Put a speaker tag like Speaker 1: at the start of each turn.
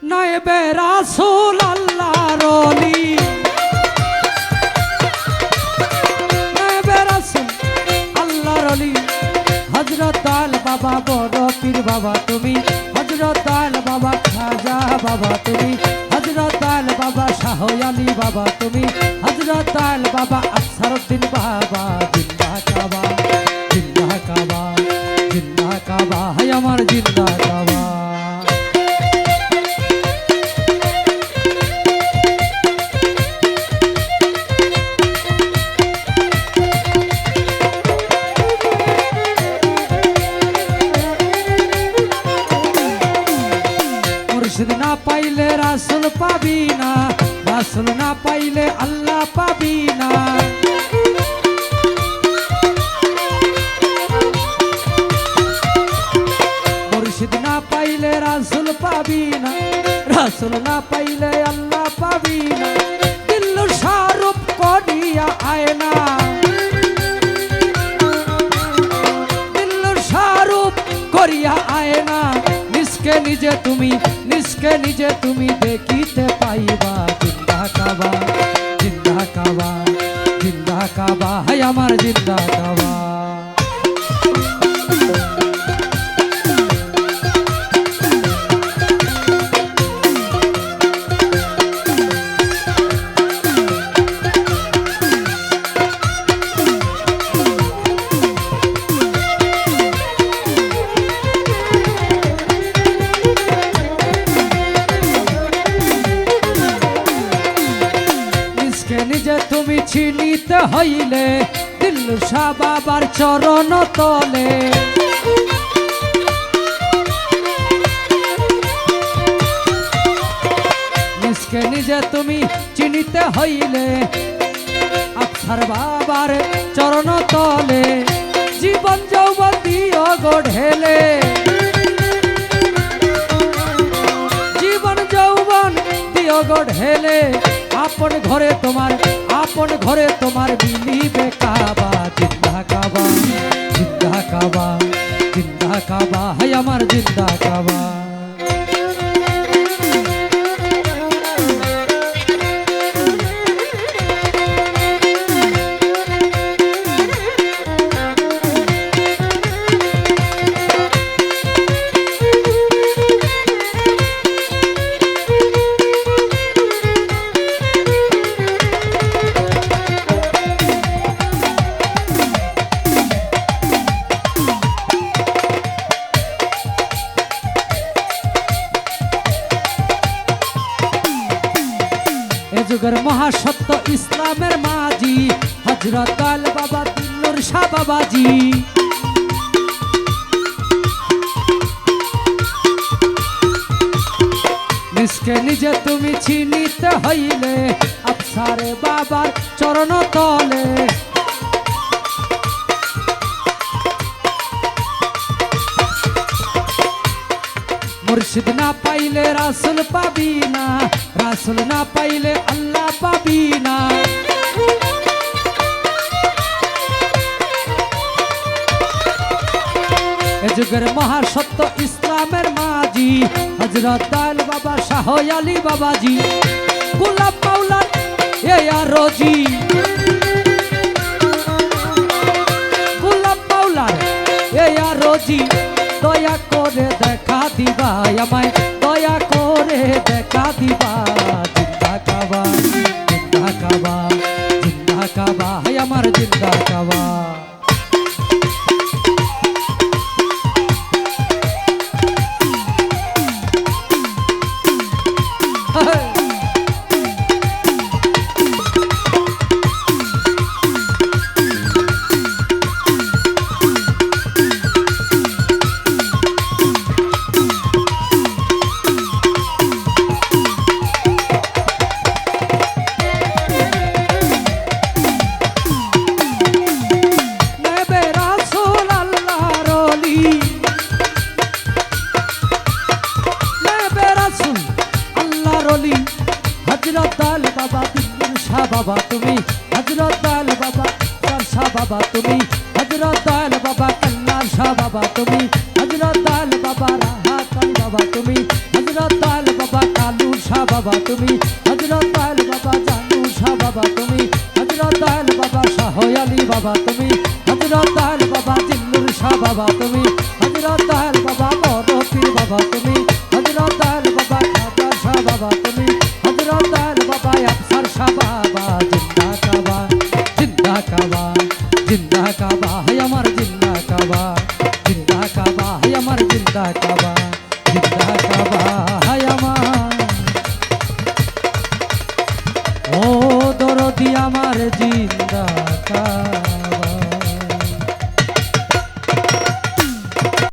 Speaker 1: নায়েবে রাসূল আল্লাহর ওলি, নায়েবে রাসূল আল্লাহর ওলি, হযরত আল বাবা বড় পীর বাবা তুমি, হযরত আল বাবা খাজা বাবা তুমি, হযরত আল বাবা শাহ আলী বাবা তুমি, হযরত আল বাবা আফসারউদ্দিন বাবা। জিন্দা কাবা, জিন্দা কাবা, জিন্দা কাবা, হায় আমার জিন্দা কাবা। মুর্শিদ না পাইলে রাসূল পাবি না, রাসূল না পাইলে আল্লাহ পাবি না। মুর্শিদ না পাইলে রাসূল পাবি না, রাসূল না পাইলে আল্লাহ পাবি না। দিল শাহরুখ করিয়া আয়না, দিল শাহরুখ করিয়া আয়না। নিজকে নিজে তুমি, নিজকে নিজে তুমি দেখিতে পাইবা। জিন্দা কাবা, জিন্দা কাবা, জিন্দা কাবা, হায় আমার জিন্দা কাবা। নিজে তুমি চিনিতে হইলে দিল শাহ বাবার চরণ তলে। নিজকে নিজে তুমি চিনিতে হইলে আফসার বাবার চরণ তলে। জীবন যৌবন দিও গো ঢেলে, জীবন যৌবন দিও গো ঢেলে। আপন ঘরে তোমার, আপন ঘরে তোমার মিলিবে কাবা। জিন্দা কাবা, জিন্দা কাবা, জিন্দা কাবা, হায় আমার জিন্দা কাবা। যুগের মহাসত্য ইসলামের মাঝি হযরত আল বাবা দিল্লুর শাহ বাবাজি। নিজকে নিজে তুমি চিনিতে হইলে আফসারে বাবার চরণ তলে। মুর্শিদ না পাইলে রাসূল পাবি না, রাসূল না পাইলে আল্লাহ পাবি না। এ যুগের মহাসত্য ইসলামের মাঝি হযরত আল বাবা শাহ আলী বাবাজি। গোলাপ মাওলার এ রোজি, গোলাপ মাওলার এ রোজি। দয়া করে দেখা দিবা আমায়, দয়া করে দেখা দিবা। জিন্দা কাবা, জিন্দা কাবা, জিন্দা কাবা, হায় আমার জিন্দা কাবা। হযরত আল বাবা দিল্লুর শাহ বাবা তুমি, হযরত আল বাবা শাহ বাবা তুমি, হযরত আল বাবা কল্লার শাহ বাবা তুমি, হযরত আল বাবা রাহাত আলী বাবা তুমি, হযরত আল বাবা বাবা তুমি হযরত দয়াল বাবা জানু শাহ বাবা তুমি হযরত দয়াল বাবা শাহ আলী বাবা তুমি হযরত দয়াল বাবা জিল্লুর শাহ বাবা তুমি